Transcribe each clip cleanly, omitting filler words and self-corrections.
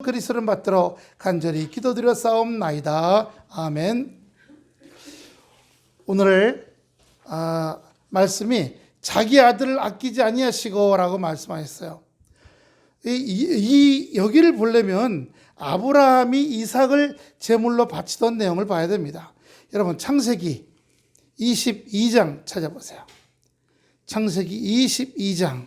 그리스도를 받들어 간절히 기도드렸사옵나이다. 아멘. 오늘 말씀이 자기 아들을 아끼지 아니하시고라고 말씀하셨어요. 여기를 보려면 아브라함이 이삭을 제물로 바치던 내용을 봐야 됩니다. 여러분 창세기 22장 찾아보세요. 창세기 22장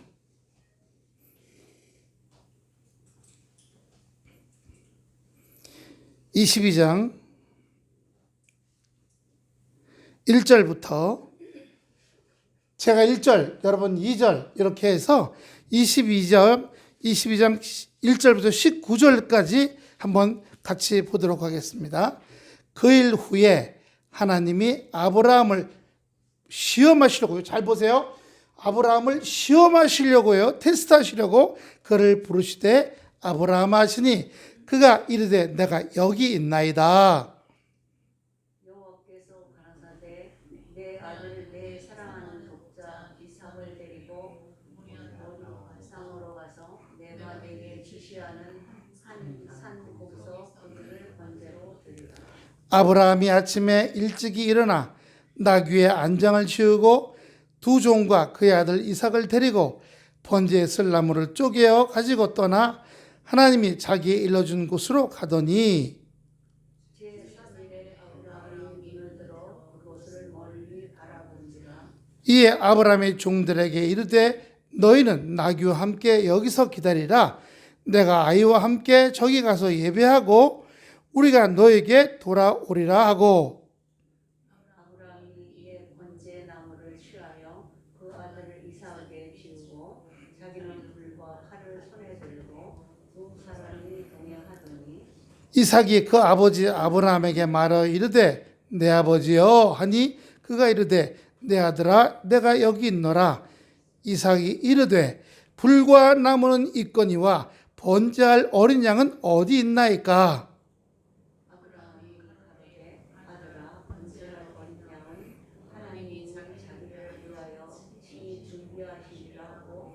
1절부터 제가 1절, 여러분 2절 이렇게 해서 22장 1절부터 19절까지 한번 같이 보도록 하겠습니다. 그 일 후에 하나님이 아브라함을 시험하시려고요. 잘 보세요. 아브라함을 시험하시려고요. 테스트하시려고 그를 부르시되 아브라함 하시니 그가 이르되 내가 여기 있나이다. 여호와께서 가라사대 내 아들 내 사랑하는 독자 이삭을 데리고 산으로 가서 내가 내게 지시하는 산 거기서 그를 번제로 드리라. 아브라함이 아침에 일찍이 일어나 나귀의 안장을 치우고 두 종과 그의 아들 이삭을 데리고 번제에 쓸 나무를 쪼개어 가지고 떠나 하나님이 자기의 일러준 곳으로 가더니 제3일에 아브라함이 눈을 들어 그곳을 멀리 바라본지라. 이에 아브라함의 종들에게 이르되 너희는 나귀와 함께 여기서 기다리라. 내가 아이와 함께 저기 가서 예배하고 우리가 너에게 돌아오리라 하고 아브라함이 이에 번제 나무를 취하여 그 아들을 이삭에게 지우고 자기는 불과 칼을 손에 들고 두 사람이 동행하더니 이삭이 그 아버지 아브라함에게 말하여 이르되 내 아버지여 하니 그가 이르되 내 아들아 내가 여기 있노라. 이삭이 이르되 불과 나무는 있거니와 번제할 어린 양은 어디 있나이까. 아브라함이 가로되 아들아 번제할 어린 양은 하나님이 자기를 위하여 친히 준비하시리라 하고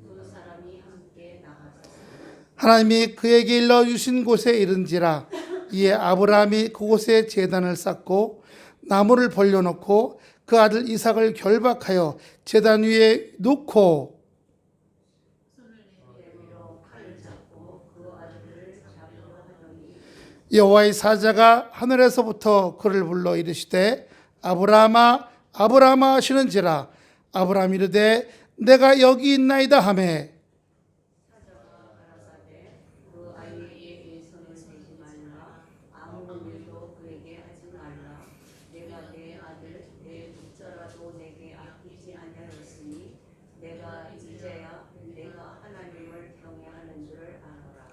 두 사람이 함께 나가서 하나님이 그에게 일러주신 곳에 이른지라. 이에 아브라함이 그곳에 제단을 쌓고 나무를 벌려놓고 그 아들 이삭을 결박하여 제단 위에 놓고 내밀어 칼을 잡고 그 아들을 잡으려 하더니 여호와의 사자가 하늘에서부터 그를 불러 이르시되 아브라함아 아브라함아 하시는지라. 아브라함이 이르되 내가 여기 있나이다 하매 사자가 가라사대 그 아이에게 손을 대지 말라. 아무 일도 그에게 하지 말라. 내가 내 아들 내 독자라도 내게 아끼지 아니하였으니 내가 이제야 내가 하나님을 경외하는 줄을 아노라.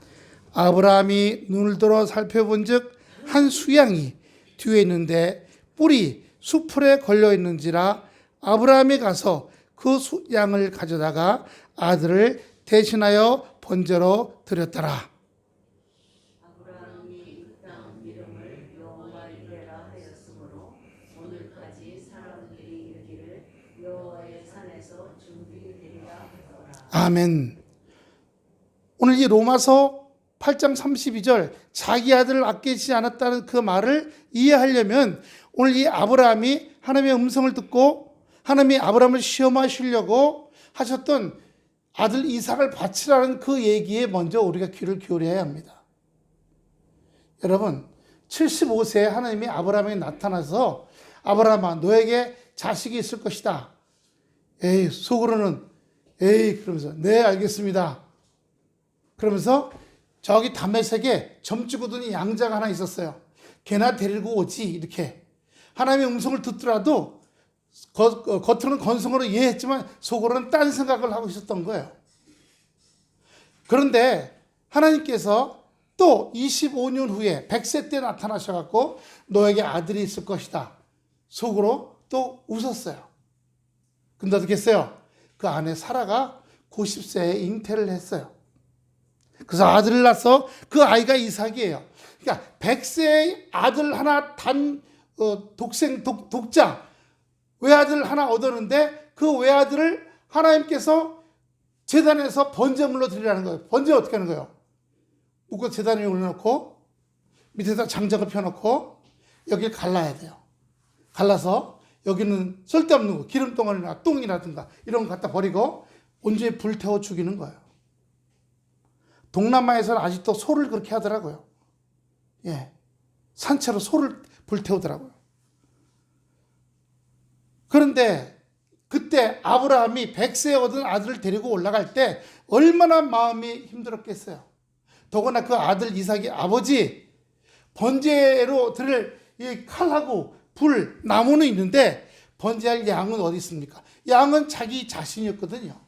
아브라함이 눈을 들어 살펴본즉 한 수양이 뒤에 있는데 뿔이 수풀에 걸려 있는지라. 아브라함이 가서 그 양을 가져다가 아들을 대신하여 번제로 드렸더라. 아브라함이 그 땅 이름을 여호와 이레라 하였으므로 오늘까지 사람들이 이르기를 여호와의 산에서 준비되리라 하더라. 아멘. 오늘 이 로마서 8장 32절 자기 아들을 아끼지 않았다는 그 말을 이해하려면 오늘 이 아브라함이 하나님의 음성을 듣고 하나님이 아브라함을 시험하시려고 하셨던 아들 이삭을 바치라는 그 얘기에 먼저 우리가 귀를 기울여야 합니다. 여러분 75세에 하나님이 아브라함에게 나타나서 아브라함아 너에게 자식이 있을 것이다. 에이 속으로는 에이 그러면서 네 알겠습니다. 그러면서 저기 다메섹에 점찍어둔 양자가 하나 있었어요. 걔나 데리고 오지 이렇게 하나님의 음성을 듣더라도 겉으로는 건성으로 이해했지만 속으로는 딴 생각을 하고 있었던 거예요. 그런데 하나님께서 또 25년 후에 100세 때 나타나셔갖고 너에게 아들이 있을 것이다. 속으로 또 웃었어요. 근데 어떻게 했어요? 그 아내 사라가 90세에 잉태를 했어요. 그래서 아들을 낳아서 그 아이가 이삭이에요. 그러니까 100세의 아들 하나 독자 외아들 하나 얻었는데 그 외아들을 하나님께서 제단에서 번제물로 드리라는 거예요. 번제 어떻게 하는 거예요? 묶어 재단 위에 올려놓고 밑에다 장작을 펴놓고 여기를 갈라야 돼요. 갈라서 여기는 쓸데없는 거, 기름 덩어리나 똥이라든가 이런 거 갖다 버리고 온전히 불태워 죽이는 거예요. 동남아에서는 아직도 소를 그렇게 하더라고요. 예, 산채로 소를 불태우더라고요. 그런데 그때 아브라함이 100세에 얻은 아들을 데리고 올라갈 때 얼마나 마음이 힘들었겠어요. 더구나 그 아들 이삭이 아버지 번제로 드릴 이 칼하고 불, 나무는 있는데 번제할 양은 어디 있습니까? 양은 자기 자신이었거든요.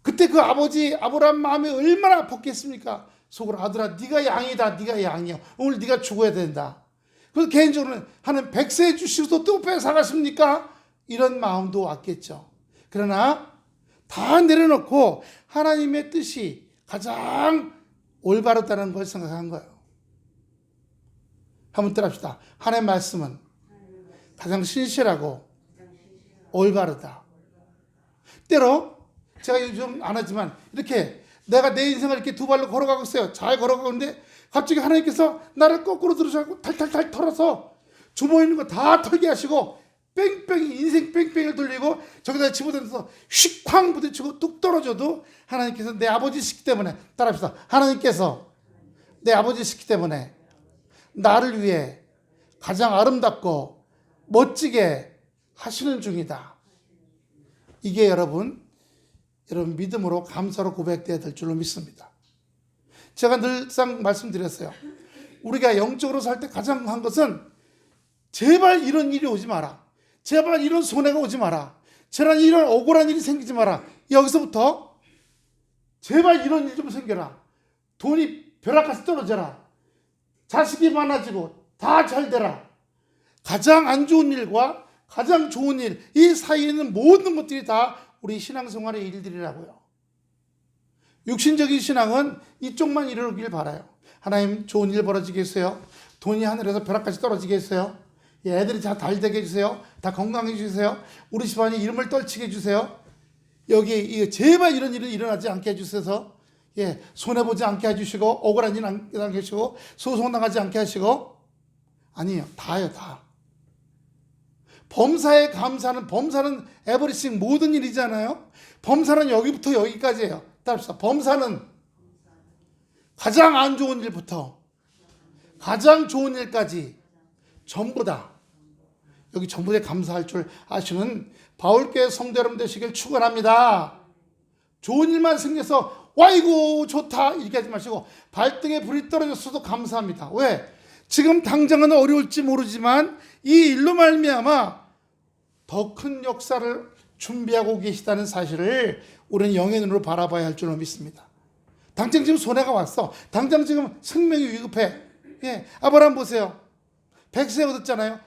그때 그 아버지 아브라함 마음이 얼마나 아팠겠습니까? 속으로 아들아 네가 양이다, 네가 양이야. 오늘 네가 죽어야 된다. 그래서 개인적으로는 하는 100세 주시고도 또 뺏어가십니까? 이런 마음도 왔겠죠. 그러나 다 내려놓고 하나님의 뜻이 가장 올바르다는 걸 생각한 거예요. 한번 따라합시다. 하나님의 말씀은 가장 신실하고 올바르다. 때로 제가 요즘 안 하지만 이렇게 내가 내 인생을 이렇게 두 발로 걸어가고 있어요. 잘 걸어가고 있는데 갑자기 하나님께서 나를 거꾸로 들으셔서 탈탈탈 털어서 주머니 있는 거 다 털게 하시고 뺑뺑이 인생 뺑뺑이를 돌리고 저기다 집어던져서 휙쾅 부딪히고 뚝 떨어져도 하나님께서 내 아버지시기 때문에 따라합시다. 하나님께서 내 아버지시기 때문에 나를 위해 가장 아름답고 멋지게 하시는 중이다. 이게 여러분 믿음으로 감사로 고백되어야 될 줄로 믿습니다. 제가 늘상 말씀드렸어요. 우리가 영적으로 살 때 가장 한 것은 제발 이런 일이 오지 마라. 제발 이런 손해가 오지 마라. 제발 이런 억울한 일이 생기지 마라. 여기서부터 제발 이런 일 좀 생겨라. 돈이 벼락같이 떨어져라. 자식이 많아지고 다 잘 되라. 가장 안 좋은 일과 가장 좋은 일, 이 사이에 있는 모든 것들이 다 우리 신앙생활의 일들이라고요. 육신적인 신앙은 이쪽만 이루길 바라요. 하나님 좋은 일 벌어지게 해주세요. 돈이 하늘에서 벼락같이 떨어지게 해주세요. 애들이 다 달되게 해주세요. 다 건강해 주세요. 우리 집안이 이름을 떨치게 해주세요. 여기 제발 이런 일은 일어나지 않게 해주셔서 손해보지 않게 해주시고 억울한 일 안 하게 해주시고 소송당하지 않게 하시고 아니에요. 다예요. 다. 범사에 감사는 범사는 에버리싱 모든 일이잖아요. 범사는 여기부터 여기까지예요. 따라합시다. 범사는 가장 안 좋은 일부터 가장 좋은 일까지 전부 다 여기 전부 다 감사할 줄 아시는 바울교회 성도 여러분 되시길 축원합니다. 좋은 일만 생겨서 와이고 좋다 이렇게 하지 마시고 발등에 불이 떨어졌어도 감사합니다. 왜? 지금 당장은 어려울지 모르지만 이 일로 말미암아 더 큰 역사를 준비하고 계시다는 사실을 우리는 영의 눈으로 바라봐야 할 줄로 믿습니다. 당장 지금 손해가 왔어. 당장 지금 생명이 위급해. 아브라함 보세요. 100세 얻었잖아요.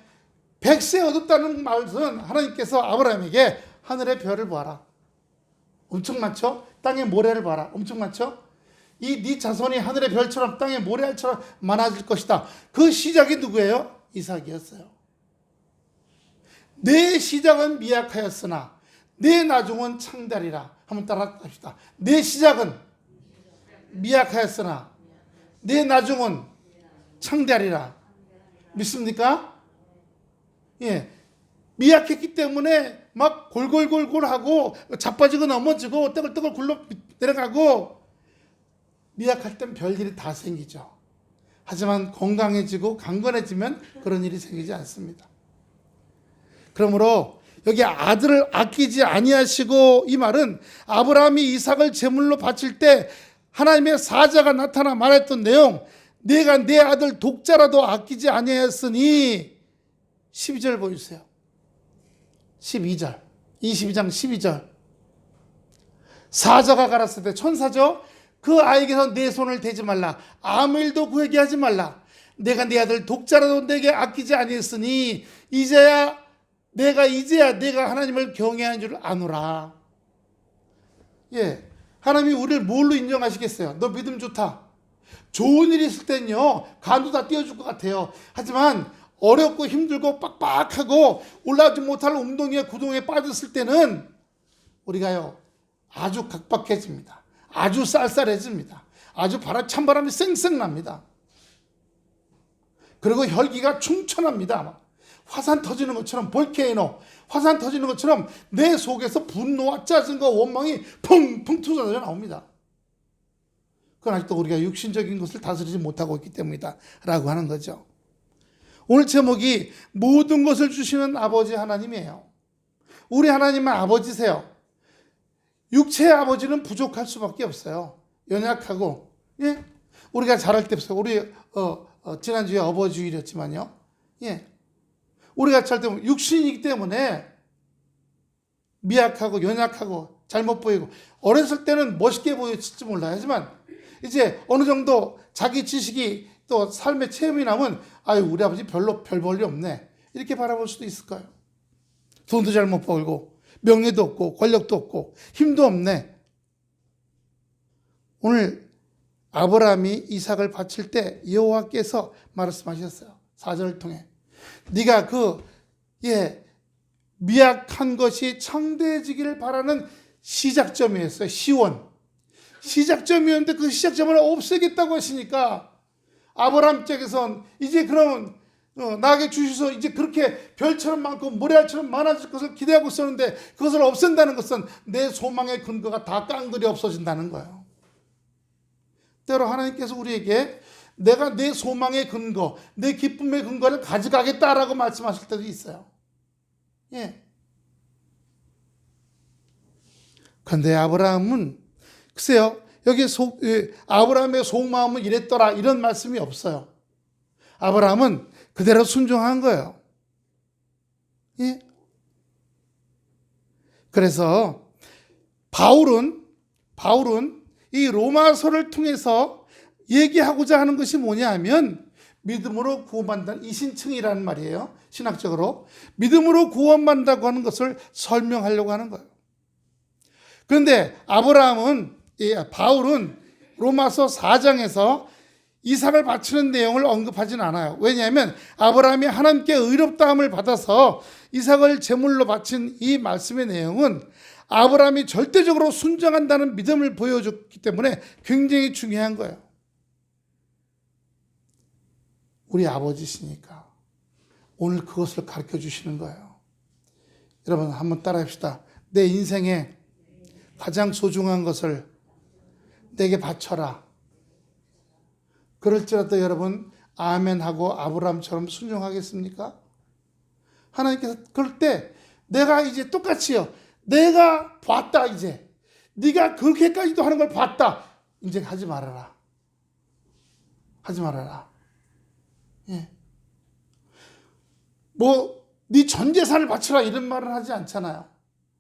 100세 얻었다는 말은 하나님께서 아브라함에게 하늘의 별을 보아라. 엄청 많죠? 땅의 모래를 봐라. 엄청 많죠? 이 네 자손이 하늘의 별처럼 땅의 모래알처럼 많아질 것이다. 그 시작이 누구예요? 이삭이었어요. 내 시작은 미약하였으나 내 나중은 창달이라. 한번 따라 합시다. 내 시작은 미약하였으나 내 나중은 창달이라. 믿습니까? 미약했기 때문에 막 골골골골하고 자빠지고 넘어지고 떠글떠글 굴러 내려가고 미약할 땐 별일이 다 생기죠. 하지만 건강해지고 강건해지면 그런 일이 생기지 않습니다. 그러므로 여기 아들을 아끼지 아니하시고 이 말은 아브라함이 이삭을 제물로 바칠 때 하나님의 사자가 나타나 말했던 내용, 내가 내 아들 독자라도 아끼지 아니하였으니 12절 보여주세요. 12절 22장 12절 사자가 가라사대 천사죠. 그 아이에게서 내 손을 대지 말라. 아무 일도 그에게 하지 말라. 내가 내 아들 독자라도 내게 아끼지 아니했으니 이제야 내가 하나님을 경외한 줄 아노라. 하나님이 우리를 뭘로 인정하시겠어요? 너 믿음 좋다. 좋은 일이 있을 땐요 간도 다 띄워줄 것 같아요. 하지만 어렵고 힘들고 빡빡하고 올라오지 못할 웅덩이에 구덩이에 빠졌을 때는 우리가요 아주 각박해집니다. 아주 쌀쌀해집니다. 아주 찬바람이 쌩쌩 납니다. 그리고 혈기가 충천합니다. 화산 터지는 것처럼, 볼케이노 화산 터지는 것처럼 내 속에서 분노와 짜증과 원망이 펑펑 터져 나옵니다. 그건 아직도 우리가 육신적인 것을 다스리지 못하고 있기 때문이다 라고 하는 거죠. 오늘 제목이 모든 것을 주시는 아버지 하나님이에요. 우리 하나님은 아버지세요. 육체의 아버지는 부족할 수밖에 없어요. 연약하고, 예? 우리가 자랄 때 없어요. 우리 지난주에 어버주일이었지만요. 예. 우리가 자랄 때 육신이기 때문에 미약하고 연약하고 잘못 보이고, 어렸을 때는 멋있게 보일지 몰라요. 하지만 이제 어느 정도 자기 지식이 또 삶의 체험이 나면, 아유, 우리 아버지 별로 별 볼 일 없네, 이렇게 바라볼 수도 있을 거예요. 돈도 잘 못 벌고 명예도 없고 권력도 없고 힘도 없네. 오늘 아브라함이 이삭을 바칠 때 여호와께서 말씀하셨어요. 4절을 통해 네가 미약한 것이 창대해지기를 바라는 시작점이었어요. 시작점이었는데 그 시작점을 없애겠다고 하시니까 아브라함 쪽에선 이제 그러면 나에게 주셔서 이제 그렇게 별처럼 많고 모래알처럼 많아질 것을 기대하고 있었는데 그것을 없앤다는 것은 내 소망의 근거가 다 깡그리 없어진다는 거예요. 때로 하나님께서 우리에게 내가 내 소망의 근거, 내 기쁨의 근거를 가져가겠다라고 말씀하실 때도 있어요. 예. 그런데 아브라함은 글쎄요, 여기 아브라함의 속마음은 이랬더라 이런 말씀이 없어요. 아브라함은 그대로 순종한 거예요. 예? 그래서 바울은 이 로마서를 통해서 얘기하고자 하는 것이 뭐냐 하면 믿음으로 구원받는다는 이신층이라는 말이에요. 신학적으로 믿음으로 구원받는다고 하는 것을 설명하려고 하는 거예요. 그런데 바울은 로마서 4장에서 이삭을 바치는 내용을 언급하진 않아요. 왜냐하면 아브라함이 하나님께 의롭다함을 받아서 이삭을 제물로 바친 이 말씀의 내용은 아브라함이 절대적으로 순종한다는 믿음을 보여줬기 때문에 굉장히 중요한 거예요. 우리 아버지시니까 오늘 그것을 가르쳐 주시는 거예요. 여러분 한번 따라 합시다. 내 인생에 가장 소중한 것을 내게 바쳐라. 그럴지라도 여러분 아멘하고 아브라함처럼 순종하겠습니까? 하나님께서 그럴 때 내가 이제 똑같이요. 내가 봤다 이제. 네가 그렇게까지도 하는 걸 봤다. 이제 하지 말아라. 하지 말아라. 예. 네 전 재산을 바쳐라 이런 말을 하지 않잖아요.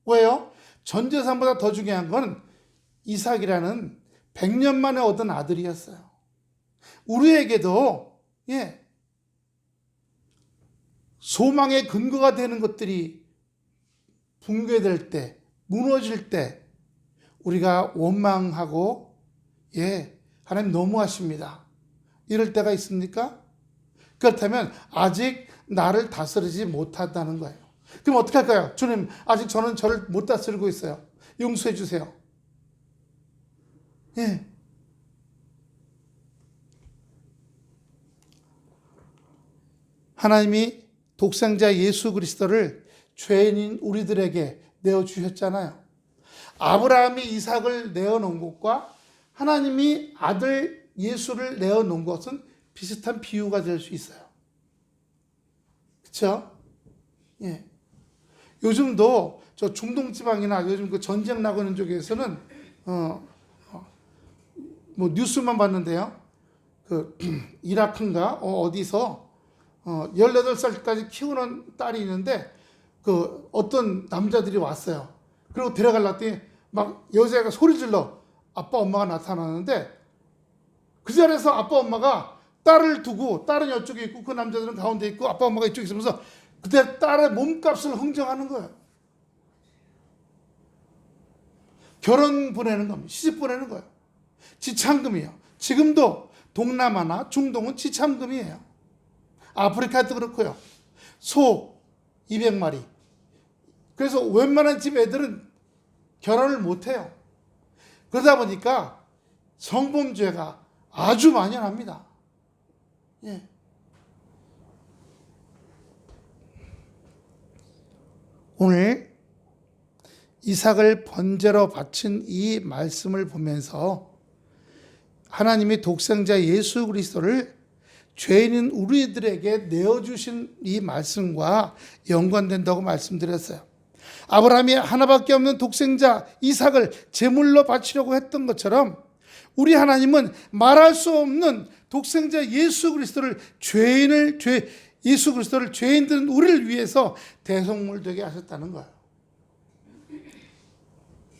왜요? 전 재산보다 더 중요한 건 이삭이라는 100년 만에 얻은 아들이었어요. 우리에게도 소망의 근거가 되는 것들이 붕괴될 때, 무너질 때 우리가 원망하고 하나님 너무하십니다, 이럴 때가 있습니까? 그렇다면 아직 나를 다스리지 못한다는 거예요. 그럼 어떻게 할까요? 주님, 아직 저는 저를 못 다스리고 있어요. 용서해 주세요. 하나님이 독생자 예수 그리스도를 죄인인 우리들에게 내어주셨잖아요. 아브라함이 이삭을 내어놓은 것과 하나님이 아들 예수를 내어놓은 것은 비슷한 비유가 될 수 있어요. 그렇죠? 예. 요즘도 저 중동 지방이나 요즘 그 전쟁 나고 있는 쪽에서는 뉴스만 봤는데요. 그 이라크인가 어디서 18살까지 키우는 딸이 있는데 그 어떤 남자들이 왔어요. 그리고 데려가려고 했더니 막 여자애가 소리 질러. 아빠 엄마가 나타나는데 그 자리에서 아빠 엄마가 딸을 두고, 딸은 이쪽에 있고 그 남자들은 가운데 있고 아빠 엄마가 이쪽에 있으면서 그때 딸의 몸값을 흥정하는 거예요. 결혼 보내는 겁니다. 시집 보내는 거예요. 지참금이에요. 지금도 동남아나 중동은 지참금이에요. 아프리카도 그렇고요. 소 200마리. 그래서 웬만한 집 애들은 결혼을 못해요. 그러다 보니까 성범죄가 아주 만연합니다. 예. 오늘 이삭을 번제로 바친 이 말씀을 보면서 하나님이 독생자 예수 그리스도를 죄인인 우리들에게 내어주신 이 말씀과 연관된다고 말씀드렸어요. 아브라함이 하나밖에 없는 독생자 이삭을 제물로 바치려고 했던 것처럼 우리 하나님은 말할 수 없는 독생자 예수 그리스도를 예수 그리스도를 죄인들은 우리를 위해서 대속물 되게 하셨다는 거예요.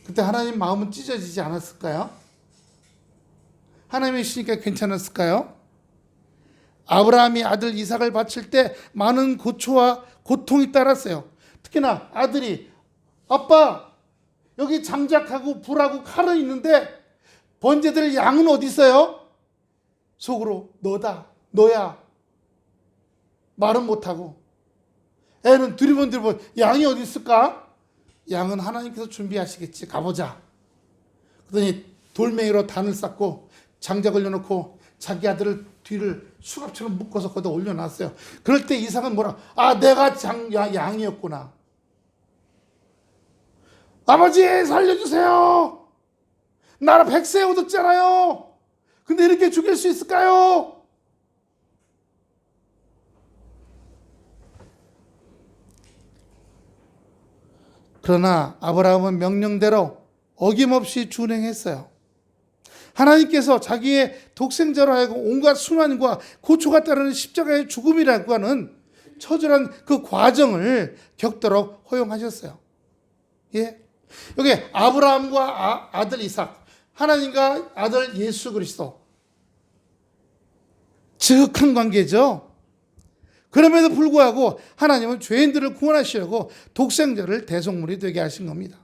그때 하나님 마음은 찢어지지 않았을까요? 하나님이 있으니까 괜찮았을까요? 아브라함이 아들 이삭을 바칠 때 많은 고초와 고통이 따랐어요. 특히나 아들이 아빠 여기 장작하고 불하고 칼은 있는데 번제될 양은 어디 있어요? 속으로 너야. 말은 못하고 애는 두리번 양이 어디 있을까? 양은 하나님께서 준비하시겠지. 가보자. 그러더니 돌멩이로 단을 쌓고 장작을 올려놓고 자기 아들을 뒤를 수갑처럼 묶어서 거기다 올려놨어요. 그럴 때 이삭은 뭐라? 내가 양이었구나. 아버지 살려주세요. 나라 100세 얻었잖아요. 근데 이렇게 죽일 수 있을까요? 그러나 아브라함은 명령대로 어김없이 준행했어요. 하나님께서 자기의 독생자로 하여금 온갖 수난과 고초가 따르는 십자가의 죽음이라고 하는 처절한 그 과정을 겪도록 허용하셨어요. 예. 여기 아브라함과 아들 이삭, 하나님과 아들 예수 그리스도, 지극한 관계죠. 그럼에도 불구하고 하나님은 죄인들을 구원하시려고 독생자를 대속물이 되게 하신 겁니다.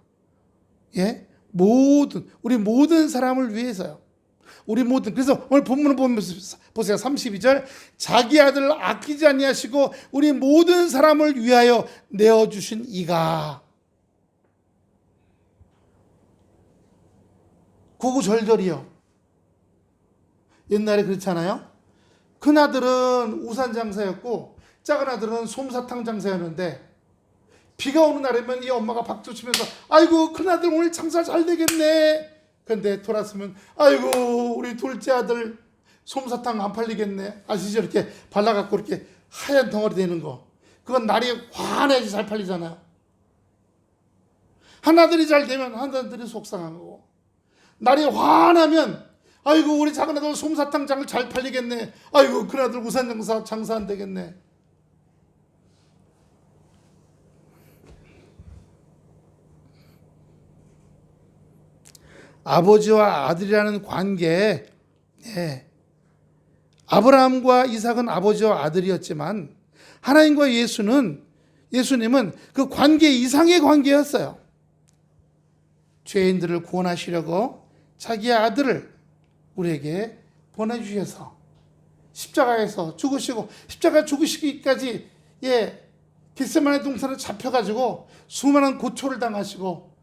예? 우리 모든 사람을 위해서요. 그래서 오늘 본문을 보면서 보세요. 32절. 자기 아들을 아끼지 아니하시고 우리 모든 사람을 위하여 내어주신 이가. 구구절절이요. 옛날에 그렇잖아요. 큰 아들은 우산 장사였고 작은 아들은 솜사탕 장사였는데 비가 오는 날이면 이 엄마가 박수 치면서 아이고 큰아들 오늘 장사 잘 되겠네. 그런데 돌아서면 아이고 우리 둘째 아들 솜사탕 안 팔리겠네. 아시죠? 이렇게 발라갖고 이렇게 하얀 덩어리 되는 거. 그건 날이 환해야지 잘 팔리잖아요. 하나들이 잘 되면 하나들이 속상한 거고, 날이 환하면 아이고 우리 작은 아들 솜사탕 장을 잘 팔리겠네. 아이고 큰아들 우산 장사 안 되겠네. 아버지와 아들이라는 관계, 아브라함과 이삭은 아버지와 아들이었지만 하나님과 예수님은 그 관계 이상의 관계였어요. 죄인들을 구원하시려고 자기의 아들을 우리에게 보내주셔서 십자가에서 죽으시고, 십자가 죽으시기까지 겟세마네 동산에 잡혀가지고 수많은 고초를 당하시고,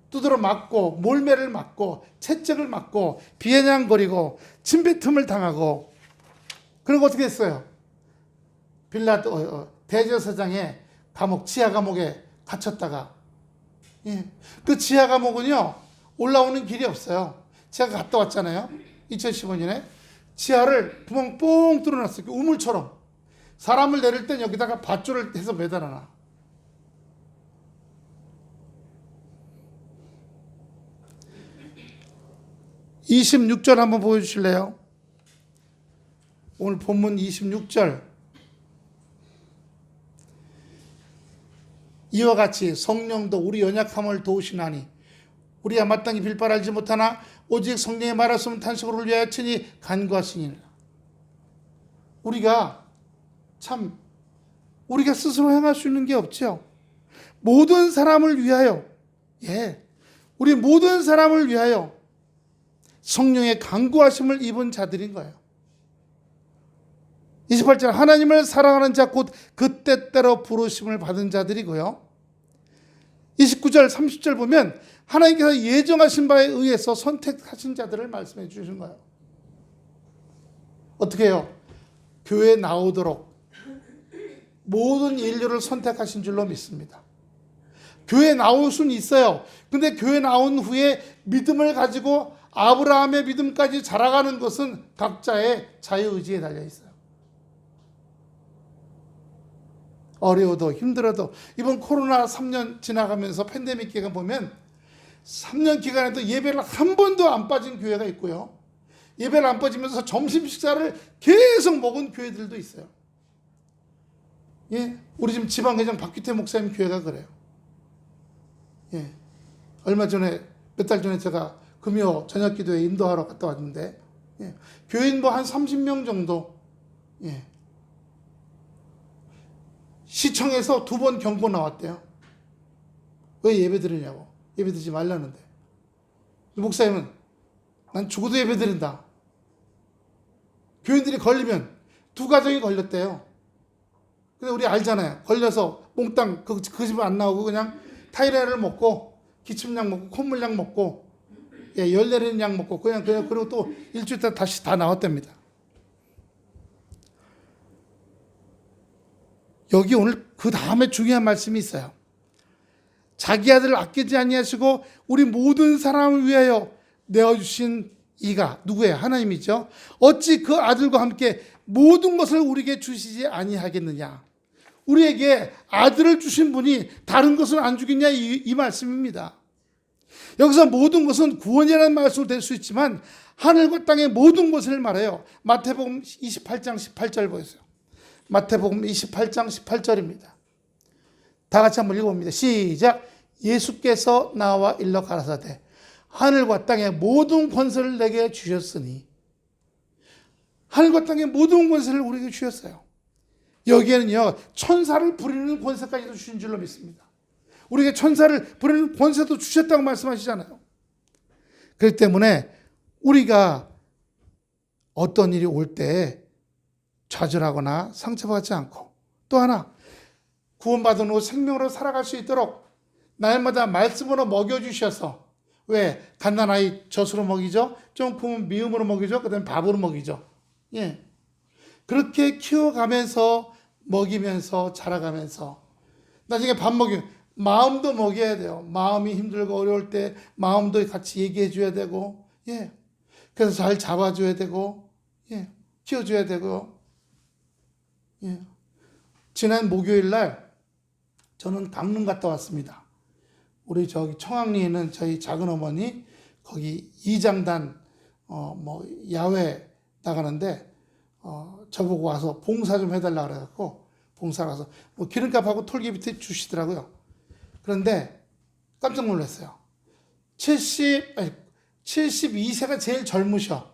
두드러 맞고 몰매를 맞고 채찍을 맞고 비아냥거리고 침뱉음을 당하고, 그리고 어떻게 했어요? 대제사장의 감옥, 지하 감옥에 갇혔다가, 그 지하 감옥은요 올라오는 길이 없어요. 제가 갔다 왔잖아요. 2015년에 지하를 구멍 뽕 뚫어놨어요. 우물처럼. 사람을 내릴 땐 여기다가 밧줄을 해서 매달아놔. (26절) 한번 보여주실래요? 오늘 본문 26절. 이와 같이 성령도 우리 연약함을 도우시나니 우리가 마땅히 빌바를 알지 못하나 오직 성령의 말하시면 탄식으로 위하여 친히 간구하시니라. 우리가 스스로 행할 수 있는 게 없죠. 모든 사람을 위하여, 우리 모든 사람을 위하여 성령의 간구하심을 입은 자들인 거예요. 28절, 하나님을 사랑하는 자 곧 그 때때로 부르심을 받은 자들이고요. 29절 30절 보면 하나님께서 예정하신 바에 의해서 선택하신 자들을 말씀해 주신 거예요. 어떻게 해요? 교회에 나오도록 모든 인류를 선택하신 줄로 믿습니다. 교회에 나올 수는 있어요. 근데 교회 나온 후에 믿음을 가지고 아브라함의 믿음까지 자라가는 것은 각자의 자유의지에 달려 있어요. 어려워도 힘들어도 이번 코로나 3년 지나가면서 팬데믹 기간 보면 3년 기간에도 예배를 한 번도 안 빠진 교회가 있고요. 예배를 안 빠지면서 점심 식사를 계속 먹은 교회들도 있어요. 예, 우리 지금 지방회장 박규태 목사님 교회가 그래요. 예, 얼마 전에 몇 달 전에 제가 금요 저녁 기도에 인도하러 갔다 왔는데, 예, 교인 뭐 한 30명 정도, 예, 시청에서 2번 경고 나왔대요. 왜 예배 드리냐고. 예배 드리지 말라는데. 목사님은 난 죽어도 예배 드린다. 교인들이 걸리면 2가정이 걸렸대요. 근데 우리 알잖아요. 걸려서 몽땅 그 집은 안 나오고 그냥 타이레를 먹고 기침약 먹고 콧물약 먹고, 예, 열 내리는 약 먹고 그냥 그리고 또 일주일 있다 다시 다 나왔답니다. 여기 오늘 그 다음에 중요한 말씀이 있어요. 자기 아들을 아끼지 아니하시고 우리 모든 사람을 위하여 내어주신 이가 누구예요? 하나님이죠. 어찌 그 아들과 함께 모든 것을 우리에게 주시지 아니하겠느냐. 우리에게 아들을 주신 분이 다른 것을 안 주겠냐, 이 말씀입니다. 여기서 모든 것은 구원이라는 말씀으로 될 수 있지만 하늘과 땅의 모든 것을 말해요. 마태복음 28장 18절 보세요. 마태복음 28장 18절입니다. 다 같이 한번 읽어봅니다. 시작. 예수께서 나와 일러 가라사대 하늘과 땅의 모든 권세를 내게 주셨으니. 하늘과 땅의 모든 권세를 우리에게 주셨어요. 여기에는요, 천사를 부리는 권세까지도 주신 줄로 믿습니다. 우리에게 천사를 부리는 권세도 주셨다고 말씀하시잖아요. 그렇기 때문에 우리가 어떤 일이 올 때 좌절하거나 상처받지 않고, 또 하나 구원받은 후 생명으로 살아갈 수 있도록 날마다 말씀으로 먹여주셔서, 왜? 갓난아이 젖으로 먹이죠. 좀 크면 미음으로 먹이죠. 그 다음에 밥으로 먹이죠. 예. 그렇게 키워가면서 먹이면서 자라가면서 나중에 밥 먹이면 마음도 먹여야 돼요. 마음이 힘들고 어려울 때 마음도 같이 얘기해 줘야 되고, 예. 그래서 잘 잡아줘야 되고, 예. 키워줘야 되고, 예. 지난 목요일 날 저는 강릉 갔다 왔습니다. 우리 저기 청학리에 있는 저희 작은 어머니 거기 이장단 야외 나가는데 저보고 와서 봉사 좀 해달라 그래갖고 봉사 가서 기름값하고 톨게이트 주시더라고요. 그런데 깜짝 놀랐어요. 72세가 제일 젊으셔.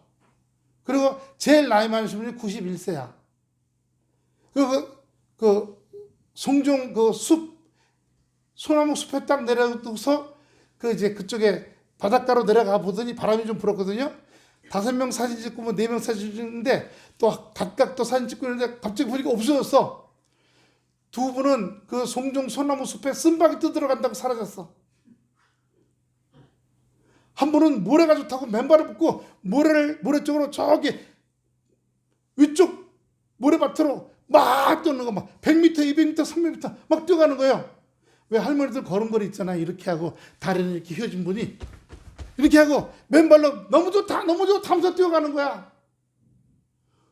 그리고 제일 나이 많으신 분이 91세야. 그리고 그 송정 그 소나무 숲에 딱 내려서 이제 그쪽에 바닷가로 내려가 보더니 바람이 좀 불었거든요. 5명 사진 찍고 4명 사진 찍는데 또 각각 또 사진 찍고 있는데 갑자기 보니까 없어졌어. 2분은 그 송정 소나무 숲에 쓴바귀 뜯어간다고 사라졌어. 한 분은 모래가 좋다고 맨발을 붓고 모래 쪽으로 저기 위쪽 모래밭으로 막 뛰는 거, 막 100m, 200m, 300m 막 뛰어가는 거예요. 왜 할머니들 걸음걸이 있잖아요. 이렇게 하고 다리를 이렇게 휘어진 분이 이렇게 하고 맨발로 너무 좋다 하면서 뛰어가는 거야.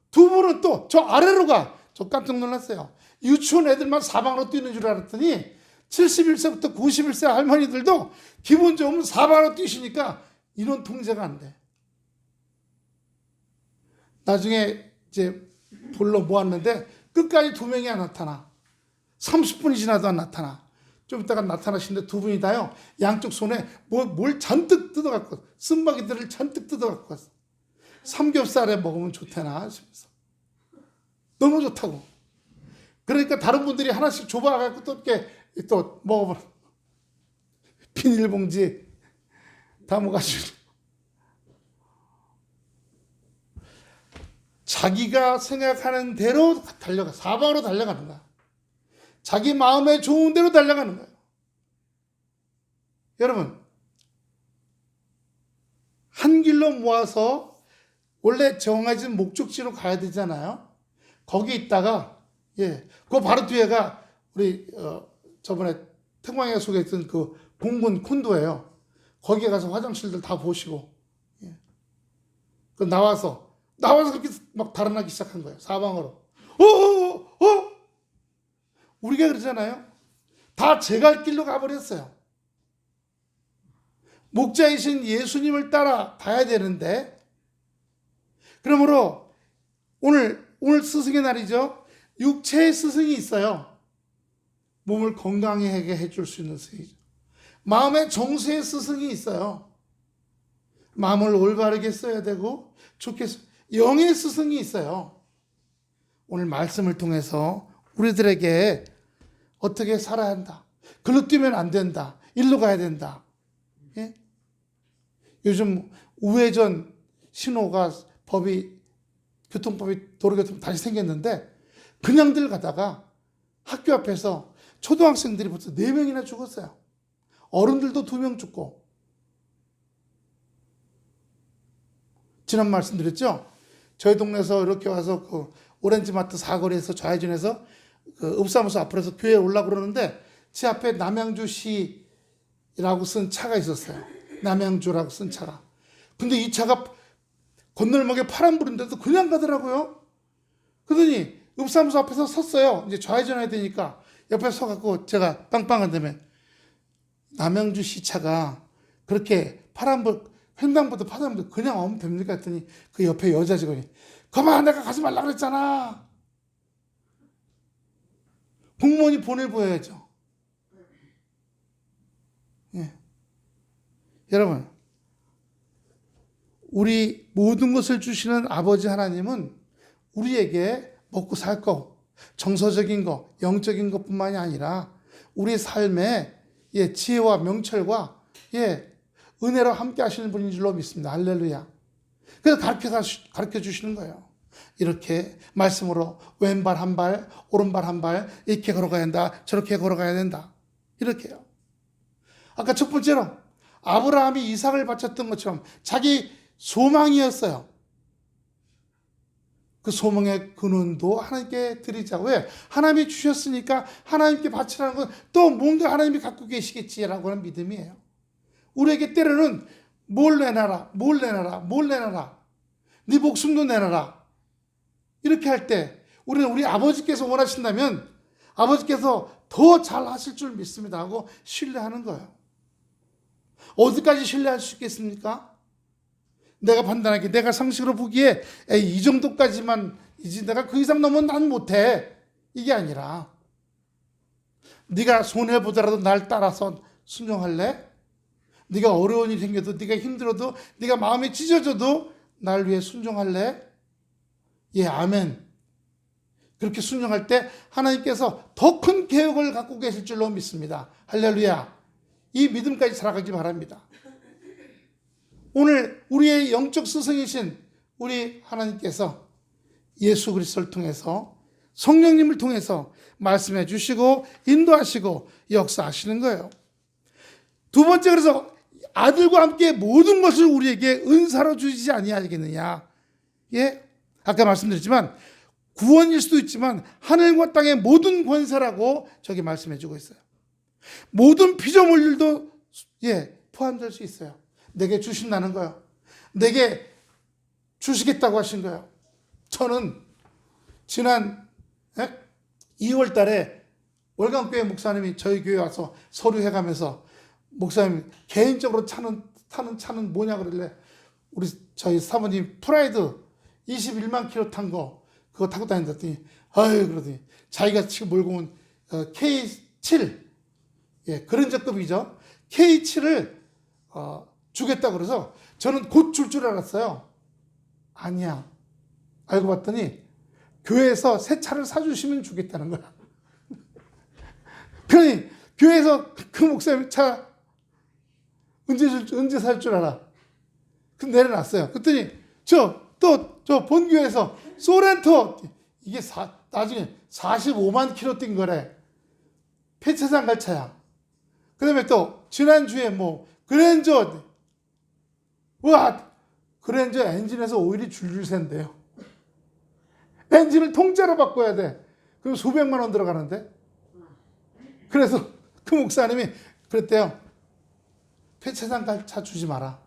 2분은 또 저 아래로 가. 저 깜짝 놀랐어요. 유치원 애들만 사방으로 뛰는 줄 알았더니 71세부터 91세 할머니들도 기분 좋으면 사방으로 뛰시니까 인원 통제가 안 돼. 나중에 이제 불러 모았는데 끝까지 2명이 안 나타나. 30분이 지나도 안 나타나. 좀 이따가 나타나시는데 2분이 다요. 양쪽 손에 뭘 잔뜩 뜯어갖고, 쓴바귀들을 잔뜩 뜯어갖고 왔어. 삼겹살에 먹으면 좋대나 싶어서. 너무 좋다고. 그러니까 다른 분들이 하나씩 줘봐갖고 또 이렇게 또 먹어봐. 비닐봉지 담아가지고. 자기가 생각하는 대로 달려가, 사방으로 달려가는 거야. 자기 마음에 좋은 대로 달려가는 거예요. 여러분, 길로 모아서 원래 정해진 목적지로 가야 되잖아요. 거기 있다가 그 바로 뒤에가 우리 저번에 태광이가 소개했던 그 공군 콘도예요. 거기에 가서 화장실들 다 보시고 그 나와서 그렇게 막 달아나기 시작한 거예요. 사방으로. 우리가 그러잖아요. 다 제 갈 길로 가버렸어요. 목자이신 예수님을 따라 가야 되는데, 그러므로 오늘 스승의 날이죠. 육체의 스승이 있어요. 몸을 건강하게 해줄 수 있는 스승이죠. 마음의 정수의 스승이 있어요. 마음을 올바르게 써야 되고 좋게 영의 스승이 있어요. 오늘 말씀을 통해서 우리들에게 어떻게 살아야 한다. 글로 뛰면 안 된다. 일로 가야 된다. 예? 요즘 우회전 신호가 교통법이 도로교통 다시 생겼는데 그냥들 가다가 학교 앞에서 초등학생들이 벌써 4명이나 죽었어요. 어른들도 2명 죽고. 지난 말씀드렸죠? 저희 동네에서 이렇게 와서 그 오렌지마트 사거리에서 좌회전해서 그 읍사무소 앞으로서 교회에 올라고 그러는데 제 앞에 남양주시라고 쓴 차가 있었어요. 남양주라고 쓴 차가. 근데 이 차가 건널목에 파란불인데도 그냥 가더라고요. 그러더니 읍사무소 앞에서 섰어요. 이제 좌회전해야 되니까 옆에 서갖고 제가 빵빵한 다음에 남양주시 차가 그렇게 파란불 횡단보도 파란불 그냥 오면 됩니까? 했더니 그 옆에 여자 직원이 그만 내가 가지 말라 그랬잖아. 공무원이 보내보여야죠. 여러분, 우리 모든 것을 주시는 아버지 하나님은 우리에게 먹고 살 거, 정서적인 거, 영적인 것뿐만이 아니라 우리 삶의 지혜와 명철과 은혜로 함께 하시는 분인 줄로 믿습니다. 할렐루야. 그래서 가르쳐 주시는 거예요. 이렇게 말씀으로 왼발 한 발, 오른발 한 발 이렇게 걸어가야 된다. 저렇게 걸어가야 된다. 이렇게요. 아까 첫 번째로 아브라함이 이삭을 바쳤던 것처럼 자기 소망이었어요. 그 소망의 근원도 하나님께 드리자. 왜? 하나님이 주셨으니까 하나님께 바치라는 건 또 뭔가 하나님이 갖고 계시겠지라고 하는 믿음이에요. 우리에게 때로는 뭘 내놔라. 네 목숨도 내놔라. 이렇게 할 때 우리는 우리 아버지께서 원하신다면 아버지께서 더 잘하실 줄 믿습니다 하고 신뢰하는 거예요. 어디까지 신뢰할 수 있겠습니까? 내가 판단하기에 내가 상식으로 보기에 이 정도까지만 이제 내가 그 이상 넘으면 난 못해. 이게 아니라 네가 손해보더라도 날 따라서 순종할래? 네가 어려운 일이 생겨도 네가 힘들어도 네가 마음이 찢어져도 날 위해 순종할래? 아멘. 그렇게 순종할 때 하나님께서 더 큰 계획을 갖고 계실 줄로 믿습니다. 할렐루야. 이 믿음까지 살아가기 바랍니다. 오늘 우리의 영적 스승이신 우리 하나님께서 예수 그리스도를 통해서 성령님을 통해서 말씀해 주시고 인도하시고 역사하시는 거예요. 두 번째, 그래서 아들과 함께 모든 것을 우리에게 은사로 주시지 아니하겠느냐. 아까 말씀드렸지만 구원일 수도 있지만 하늘과 땅의 모든 권세라고 저기 말씀해 주고 있어요. 모든 피조물들도 포함될 수 있어요. 내게 주신다는 거예요. 내게 주시겠다고 하신 거예요. 저는 지난 2월 달에 월간교회 목사님이 저희 교회 와서 서류해가면서 목사님 개인적으로 타는 차는 뭐냐 그러길래 저희 사모님 프라이드 21만 킬로 탄 거 그거 타고 다닌다더니 그러더니 자기가 지금 몰고 온 K7 그랜저급이죠. K7을 주겠다고 그래서 저는 곧 줄 줄 알았어요. 아니야. 알고 봤더니 교회에서 새 차를 사주시면 주겠다는 거야. 그러니 교회에서 그 목사님 차 언제 살 줄 알아? 그 내려놨어요. 그랬더니 저 본교에서 소렌토 이게 나중에 45만 킬로 뛴 거래. 폐차장 갈 차야. 그 다음에 또 지난주에 그랜저 그래 이제 엔진에서 오일이 줄줄 샌대요. 엔진을 통째로 바꿔야 돼. 그럼 수백만 원 들어가는데. 그래서 그 목사님이 그랬대요. 폐차장 차 주지 마라.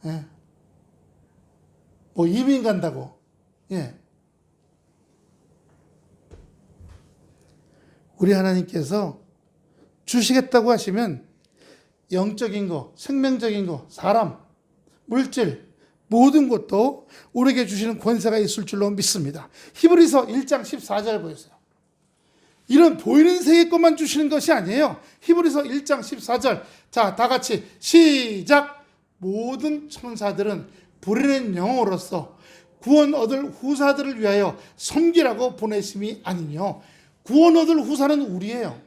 예. 뭐 이민 간다고. 예. 우리 하나님께서 주시겠다고 하시면 영적인 거, 생명적인 거, 사람, 물질, 모든 것도 우리에게 주시는 권세가 있을 줄로 믿습니다. 히브리서 1장 14절 보세요. 이런 보이는 세계 것만 주시는 것이 아니에요. 히브리서 1장 14절. 자, 다 같이 시작. 모든 천사들은 부르는 영으로서 구원 얻을 후사들을 위하여 섬기라고 보내심이 아니며, 구원 얻을 후사는 우리예요.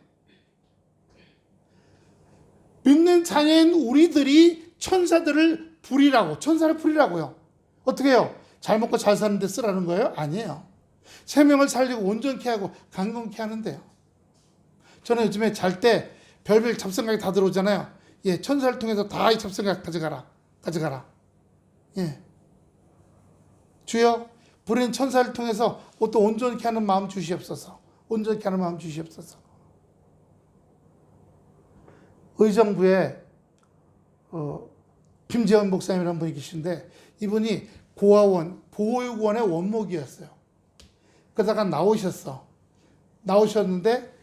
믿는 자녀인 우리들이 천사들을 부리라고, 천사를 부리라고요. 어떻게 해요? 잘 먹고 잘 사는데 쓰라는 거예요? 아니에요. 생명을 살리고 온전케 하고 강건케 하는데요. 저는 요즘에 잘 때 별별 잡생각이 다 들어오잖아요. 예, 천사를 통해서 다 이 잡생각 가져가라. 예. 주여, 부린 천사를 통해서 또 온전케 하는 마음 주시옵소서. 온전케 하는 마음 주시옵소서. 의정부에 김재원 목사님이라는 분이 계신데, 이분이 고아원, 보호육원의 원목이었어요. 그러다가 나오셨는데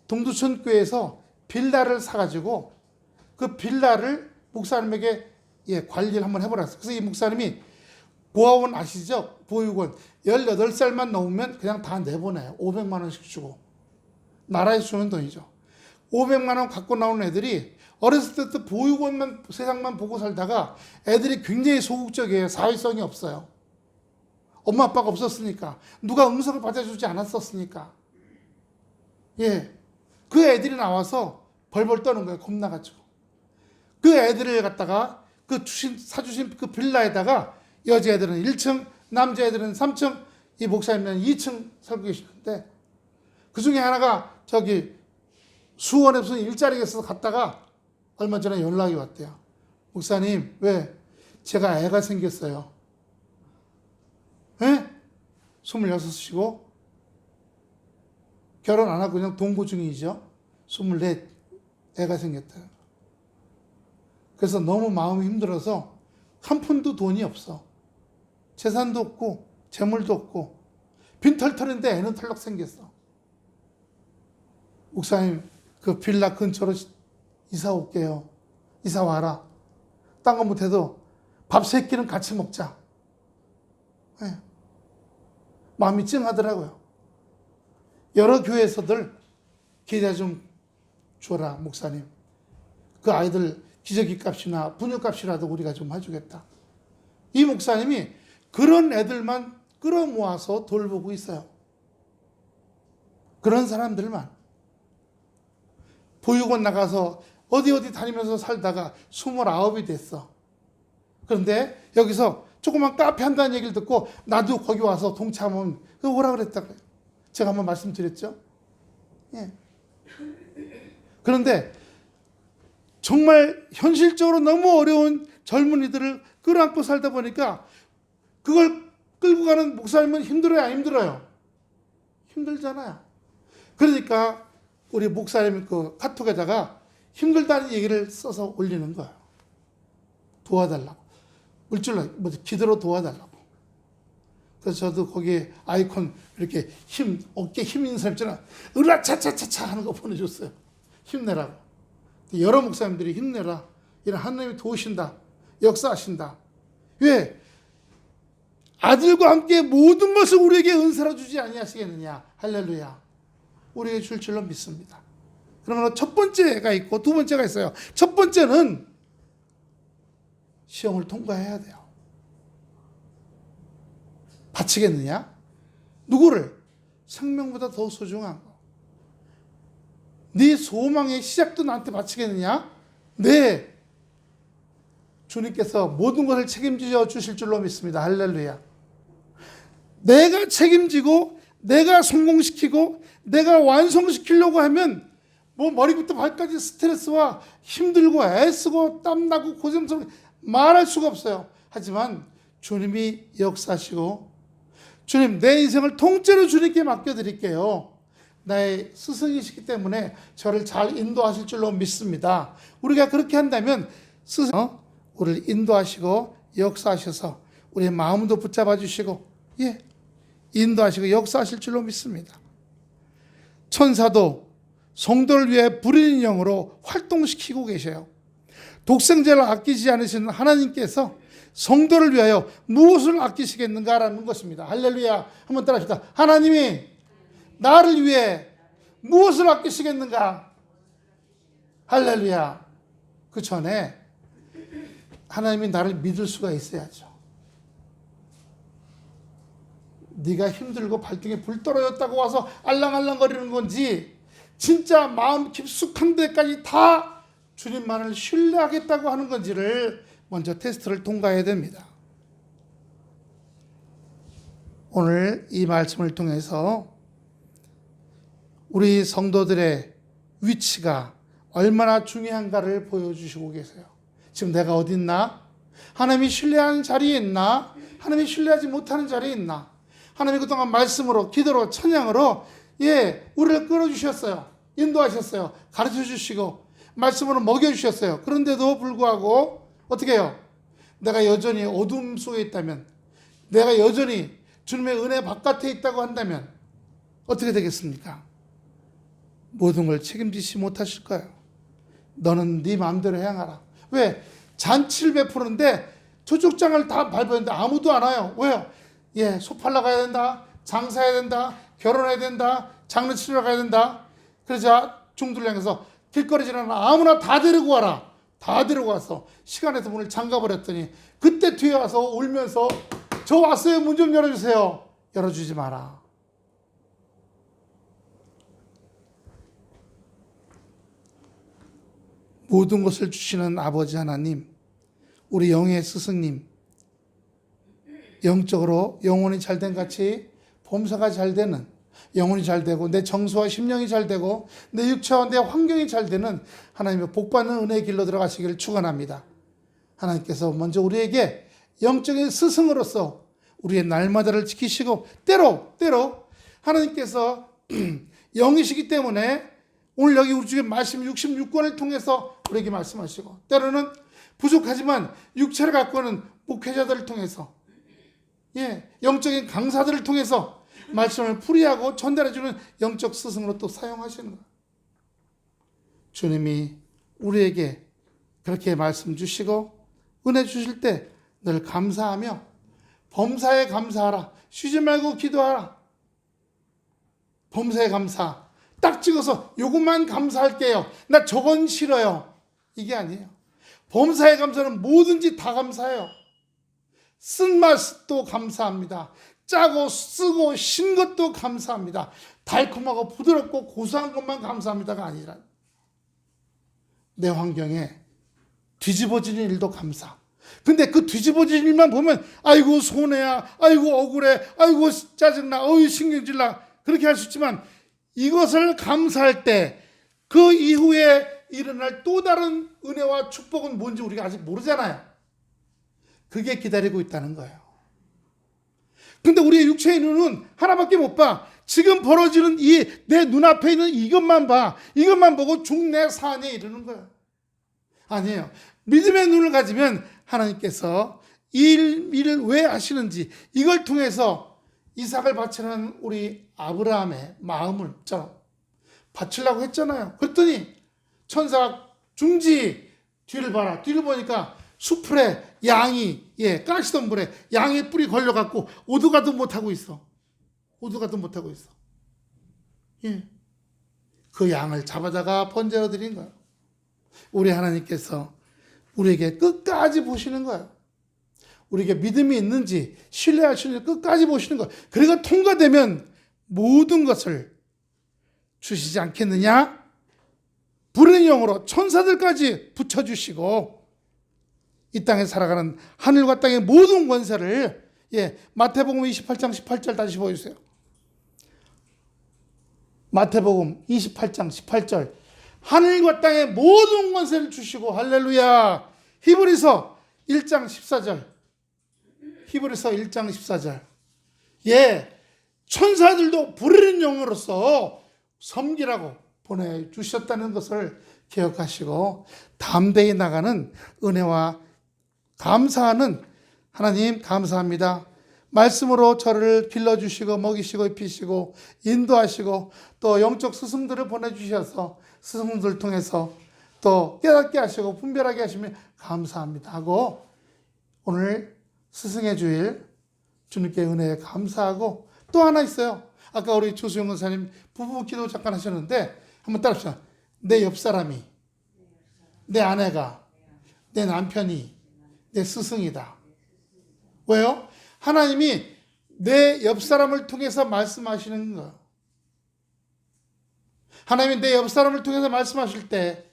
동두천 교회에서 빌라를 사가지고 그 빌라를 목사님에게 관리를 한번 해보라. 그래서 이 목사님이 고아원 아시죠? 보육원 18살만 넘으면 그냥 다 내보내요. 500만 원씩 주고. 나라에서 주는 돈이죠. 500만 원 갖고 나오는 애들이 어렸을 때부터 보육원만, 세상만 보고 살다가 애들이 굉장히 소극적이에요. 사회성이 없어요. 엄마 아빠가 없었으니까, 누가 응석을 받아주지 않았었으니까. 예, 그 애들이 나와서 벌벌 떠는 거예요. 겁나가지고. 그 애들을 갖다가 사주신 그 빌라에다가 여자애들은 1층, 남자애들은 3층, 이 목사님은 2층 살고 계시는데, 그 중에 하나가 저기 수원에 무슨 일자리가 있어서 갔다가 얼마 전에 연락이 왔대요. 목사님, 왜? 제가 애가 생겼어요. 예? 26이고 결혼 안 하고 그냥 동거 중이죠. 24 애가 생겼다. 그래서 너무 마음이 힘들어서 한 푼도 돈이 없어. 재산도 없고 재물도 없고 빈털털인데 애는 털럭 생겼어. 목사님, 그 빌라 근처로 이사 올게요. 이사 와라. 딴 거 못해도 밥 3끼는 같이 먹자. 네. 마음이 찡하더라고요. 여러 교회에서들 계좌 좀 줘라, 목사님. 그 아이들 기저귀 값이나 분유 값이라도 우리가 좀 해주겠다. 이 목사님이 그런 애들만 끌어모아서 돌보고 있어요. 그런 사람들만. 보육원 나가서 어디 다니면서 살다가 29이 됐어. 그런데 여기서 조그만 카페 한다는 얘기를 듣고 나도 거기 와서 동참하면 오라 그랬다고요. 제가 한번 말씀드렸죠. 예. 그런데 정말 현실적으로 너무 어려운 젊은이들을 끌어안고 살다 보니까 그걸 끌고 가는 목사님은 힘들어요, 안 힘들어요? 힘들잖아요. 그러니까 우리 목사님 그 카톡에다가 힘들다는 얘기를 써서 올리는 거예요. 도와달라고. 물질로, 기도로 도와달라고. 그래서 저도 거기에 아이콘 이렇게 어깨 힘 있는 사람 있잖아. 으라차차차차 하는 거 보내줬어요. 힘내라고. 여러 목사님들이 힘내라. 이런 하나님이 도우신다. 역사하신다. 왜? 아들과 함께 모든 것을 우리에게 은사로 주지 아니하시겠느냐. 할렐루야. 우리에게 줄 줄로 믿습니다. 그러면 첫 번째가 있고 두 번째가 있어요. 첫 번째는 시험을 통과해야 돼요. 바치겠느냐? 누구를? 생명보다 더 소중한 거. 네 소망의 시작도 나한테 바치겠느냐? 네. 주님께서 모든 것을 책임져 주실 줄로 믿습니다. 할렐루야. 내가 책임지고 내가 성공시키고 내가 완성시키려고 하면 뭐 머리부터 발까지 스트레스와 힘들고 애쓰고 땀나고 고생스럽고 말할 수가 없어요. 하지만 주님이 역사하시고 주님 내 인생을 통째로 주님께 맡겨드릴게요. 나의 스승이시기 때문에 저를 잘 인도하실 줄로 믿습니다. 우리가 그렇게 한다면 스승 우리를 인도하시고 역사하셔서 우리의 마음도 붙잡아 주시고 인도하시고 역사하실 줄로 믿습니다. 천사도 성도를 위해 부르는 영으로 활동시키고 계셔요. 독생자를 아끼지 않으시는 하나님께서 성도를 위하여 무엇을 아끼시겠는가라는 것입니다. 할렐루야. 한번 따라합시다. 하나님이 나를 위해 무엇을 아끼시겠는가? 할렐루야. 그 전에 하나님이 나를 믿을 수가 있어야죠. 네가 힘들고 발등에 불 떨어졌다고 와서 알랑알랑거리는 건지 진짜 마음 깊숙한 데까지 다 주님만을 신뢰하겠다고 하는 건지를 먼저 테스트를 통과해야 됩니다. 오늘 이 말씀을 통해서 우리 성도들의 위치가 얼마나 중요한가를 보여주시고 계세요. 지금 내가 어디 있나? 하나님이 신뢰하는 자리에 있나? 하나님이 신뢰하지 못하는 자리에 있나? 하나님이 그동안 말씀으로 기도로 찬양으로 우리를 끌어주셨어요. 인도하셨어요. 가르쳐주시고 말씀으로 먹여주셨어요. 그런데도 불구하고 어떻게 해요? 내가 여전히 어둠 속에 있다면, 내가 여전히 주님의 은혜 바깥에 있다고 한다면 어떻게 되겠습니까? 모든 걸 책임지시 못하실 거예요. 너는 네 마음대로 행하라. 왜? 잔치를 베푸는데 초축장을 다 밟았는데 아무도 안 와요. 왜요? 소 팔러 가야 된다, 장사해야 된다, 결혼해야 된다, 장례치러 가야 된다. 그러자 중들을 향해서 길거리 지나는 아무나 다 데리고 와라. 다 데리고 와서 시간에서 문을 잠가버렸더니 그때 뒤에 와서 울면서 저 왔어요. 문 좀 열어주세요. 열어주지 마라. 모든 것을 주시는 아버지 하나님, 우리 영의 스승님, 영적으로 영혼이 잘된 같이 범사가 잘 되는, 영혼이 잘 되고 내 정서와 심령이 잘 되고 내 육체와 내 환경이 잘 되는 하나님의 복받는 은혜의 길로 들어가시기를 축원합니다. 하나님께서 먼저 우리에게 영적인 스승으로서 우리의 날마다를 지키시고 때로 하나님께서 영이시기 때문에 오늘 여기 우리 중에 말씀 66권을 통해서 우리에게 말씀하시고 때로는 부족하지만 육체를 갖고 있는 목회자들을 통해서 영적인 강사들을 통해서 말씀을 풀이하고 전달해주는 영적 스승으로 또 사용하시는 거예요. 주님이 우리에게 그렇게 말씀 주시고 은혜 주실 때 늘 감사하며 범사에 감사하라. 쉬지 말고 기도하라. 범사에 감사. 딱 찍어서 요것만 감사할게요. 나 저건 싫어요. 이게 아니에요. 범사에 감사는 뭐든지 다 감사해요. 쓴 맛도 감사합니다. 짜고 쓰고 신 것도 감사합니다. 달콤하고 부드럽고 고소한 것만 감사합니다가 아니라 내 환경에 뒤집어지는 일도 감사. 근데 그 뒤집어진 일만 보면 아이고 손해야, 아이고 억울해, 아이고 짜증나, 어이 신경질나 그렇게 할 수 있지만 이것을 감사할 때 그 이후에 일어날 또 다른 은혜와 축복은 뭔지 우리가 아직 모르잖아요. 그게 기다리고 있다는 거예요. 근데 우리의 육체의 눈은 하나밖에 못 봐. 지금 벌어지는 이 내 눈앞에 있는 이것만 봐. 이것만 보고 죽네 사네 이러는 거예요. 아니에요. 믿음의 눈을 가지면 하나님께서 이 일을 왜 하시는지 이걸 통해서 이삭을 바치는 우리 아브라함의 마음을 바치려고 했잖아요. 그랬더니 천사가 중지 뒤를 봐라. 뒤를 보니까 수풀에 양이 가시덤불에 양의 뿔이 걸려갖고 오도가도 못하고 있어. 오도가도 못하고 있어. 그 양을 잡아다가 번제로 드린 거예요. 우리 하나님께서 우리에게 끝까지 보시는 거예요. 우리에게 믿음이 있는지 신뢰할 수 있는지 끝까지 보시는 거예요. 그리고 통과되면 모든 것을 주시지 않겠느냐? 부르는 영으로 천사들까지 붙여주시고 이 땅에 살아가는 하늘과 땅의 모든 권세를 마태복음 28장 18절 다시 보여주세요. 마태복음 28장 18절 하늘과 땅의 모든 권세를 주시고 할렐루야. 히브리서 1장 14절 히브리서 1장 14절. 예, 천사들도 부르는 영으로서 섬기라고 보내주셨다는 것을 기억하시고 담대히 나가는 은혜와 감사하는 하나님 감사합니다. 말씀으로 저를 길러주시고 먹이시고 입히시고 인도하시고 또 영적 스승들을 보내주셔서 스승들 통해서 또 깨닫게 하시고 분별하게 하시면 감사합니다 하고 오늘 스승의 주일 주님께 은혜에 감사하고 또 하나 있어요. 아까 우리 조수영 권사님 부부 기도 잠깐 하셨는데 한번 따라합시다. 내 옆사람이, 내 아내가, 내 남편이 내 스승이다. 왜요? 하나님이 내 옆사람을 통해서 말씀하시는 거. 하나님이 내 옆사람을 통해서 말씀하실 때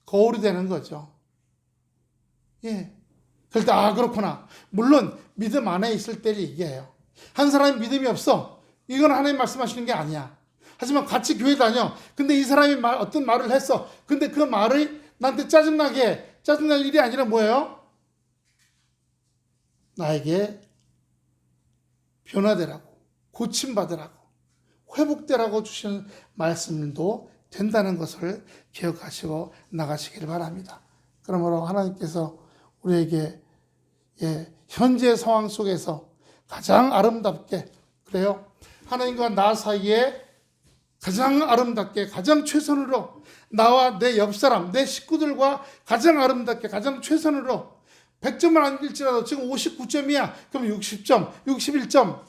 거울이 되는 거죠. 예. 그럴 때 그렇구나. 물론 믿음 안에 있을 때를 얘기해요. 한 사람이 믿음이 없어. 이건 하나님 말씀하시는 게 아니야. 하지만 같이 교회 다녀. 근데 이 사람이 어떤 말을 했어. 근데 그 말이 나한테 짜증날 일이 아니라 뭐예요? 나에게 변화되라고, 고침받으라고, 회복되라고 주시는 말씀도 된다는 것을 기억하시고 나가시길 바랍니다. 그러므로 하나님께서 우리에게 현재 상황 속에서 가장 아름답게, 그래요? 하나님과 나 사이에 가장 아름답게, 가장 최선으로 나와 내 옆사람, 내 식구들과 가장 아름답게, 가장 최선으로 100점을 안길지라도 지금 59점이야. 그럼 60점, 61점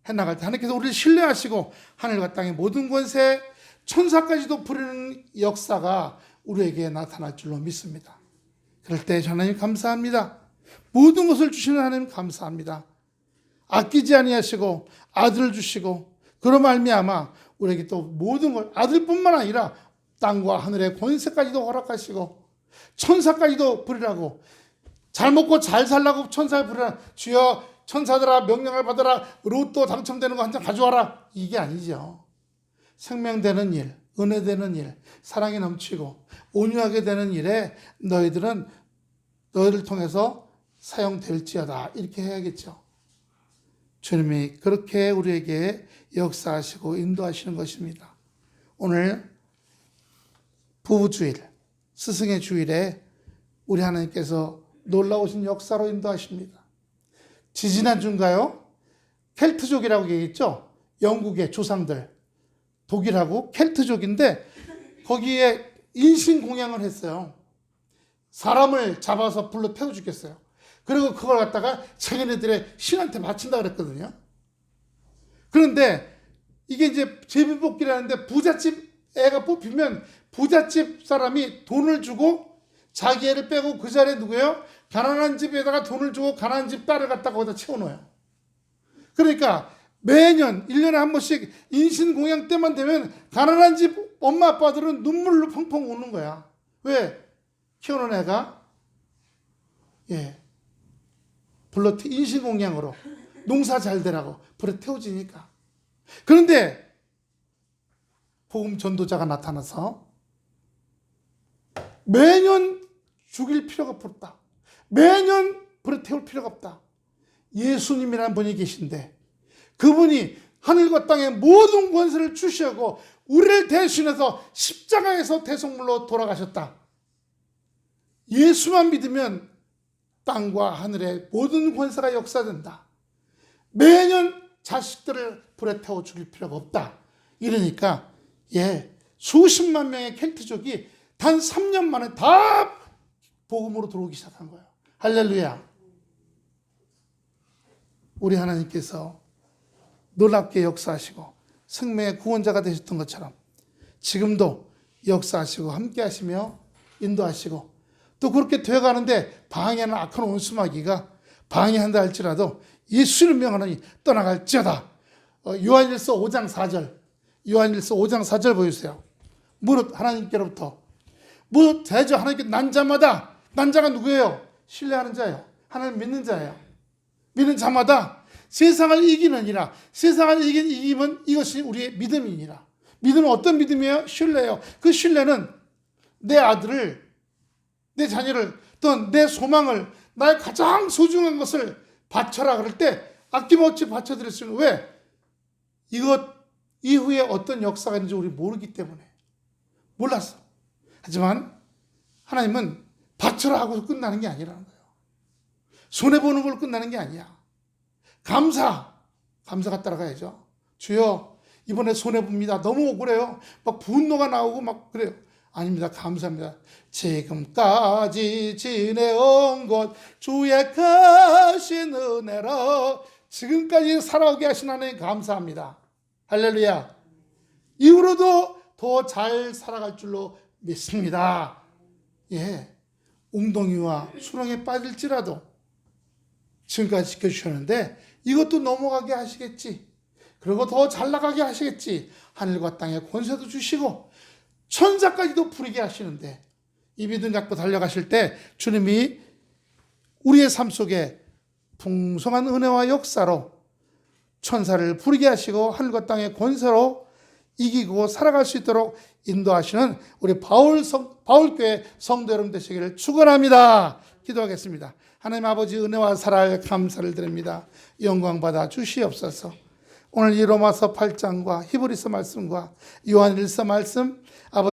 해나갈 때 하나님께서 우리를 신뢰하시고 하늘과 땅의 모든 권세, 천사까지도 부르는 역사가 우리에게 나타날 줄로 믿습니다. 그럴 때 하나님 감사합니다. 모든 것을 주시는 하나님 감사합니다. 아끼지 아니하시고 아들을 주시고 그로 말미암아 우리에게 또 모든 걸 아들뿐만 아니라 땅과 하늘의 권세까지도 허락하시고 천사까지도 부리라고, 잘 먹고 잘 살라고 천사를 부리라. 주여 천사들아 명령을 받아라. 로또 당첨되는 거 한 장 가져와라. 이게 아니죠. 생명되는 일, 은혜되는 일, 사랑이 넘치고 온유하게 되는 일에 너희들은 너희를 통해서 사용될지어다. 이렇게 해야겠죠. 주님이 그렇게 우리에게 역사하시고 인도하시는 것입니다. 오늘 부부주일, 스승의 주일에 우리 하나님께서 놀라우신 역사로 인도하십니다. 지지난주인가요? 켈트족이라고 얘기했죠? 영국의 조상들, 독일하고 켈트족인데 거기에 인신공양을 했어요. 사람을 잡아서 불로 태워 죽였어요. 그리고 그걸 갖다가 자기네들의 신한테 바친다 그랬거든요. 그런데 이게 이제 제비뽑기라는데 부잣집 애가 뽑히면 부잣집 사람이 돈을 주고 자기 애를 빼고 그 자리에 누구예요? 가난한 집에다가 돈을 주고 가난한 집 딸을 갖다가 거기다 채워넣어요. 그러니까 매년 1년에 한 번씩 인신공양 때만 되면 가난한 집 엄마 아빠들은 눈물로 펑펑 우는 거야. 왜? 키우는 애가 불러 인신공양으로 농사 잘 되라고 불에 태워지니까. 그런데 복음 전도자가 나타나서 매년 죽일 필요가 없다. 매년 불에 태울 필요가 없다. 예수님이라는 분이 계신데 그분이 하늘과 땅의 모든 권세를 주시고 우리를 대신해서 십자가에서 대속물로 돌아가셨다. 예수만 믿으면 땅과 하늘의 모든 권세가 역사된다. 매년 자식들을 불에 태워 죽일 필요가 없다. 이러니까 수십만 명의 켈트족이 단 3년 만에 다 복음으로 들어오기 시작한 거예요. 할렐루야. 우리 하나님께서 놀랍게 역사하시고 생명의 구원자가 되셨던 것처럼 지금도 역사하시고 함께 하시며 인도하시고 또 그렇게 되어가는데 방해하는 악한 온수마귀가 방해한다 할지라도 예수를 명하노니 떠나갈지어다. 요한일서 5장 4절, 요한일서 5장 4절 보여주세요. 무릇 하나님께로부터 무릇 대저 하나님께 난 자마다, 난 자가 누구예요? 신뢰하는 자예요. 하나님 믿는 자예요. 믿는 자마다 세상을 이기느니라. 세상을 이기면 이것이 우리의 믿음이니라. 믿음은 어떤 믿음이에요? 신뢰예요. 그 신뢰는 내 아들을, 내 자녀를, 또 내 소망을, 나의 가장 소중한 것을 바쳐라 그럴 때 아낌없이 바쳐드릴 수 있는, 왜? 이것 이후에 어떤 역사가 있는지 우리 모르기 때문에. 몰랐어. 하지만 하나님은 바쳐라 하고 끝나는 게 아니라는 거예요. 손해보는 걸로 끝나는 게 아니야. 감사가 따라가야죠. 주여, 이번에 손해봅니다. 너무 억울해요. 막 분노가 나오고 막 그래요. 아닙니다. 감사합니다. 지금까지 지내온 것 주의 크신 은혜로 지금까지 살아오게 하신 하나님 감사합니다. 할렐루야. 이후로도 더 잘 살아갈 줄로 믿습니다. 예, 웅덩이와 수렁에 빠질지라도 지금까지 지켜주셨는데 이것도 넘어가게 하시겠지. 그리고 더 잘 나가게 하시겠지. 하늘과 땅의 권세도 주시고 천사까지도 부리게 하시는데, 이 믿음 갖고 달려가실 때 주님이 우리의 삶 속에 풍성한 은혜와 역사로 천사를 부리게 하시고 하늘과 땅의 권세로 이기고 살아갈 수 있도록 인도하시는 우리 바울교회 성도 여러분 되시기를 축원합니다. 기도하겠습니다. 하나님 아버지, 은혜와 사랑에 감사를 드립니다. 영광 받아 주시옵소서. 오늘 이 로마서 8장과 히브리서 말씀과 요한일서 말씀, 아버지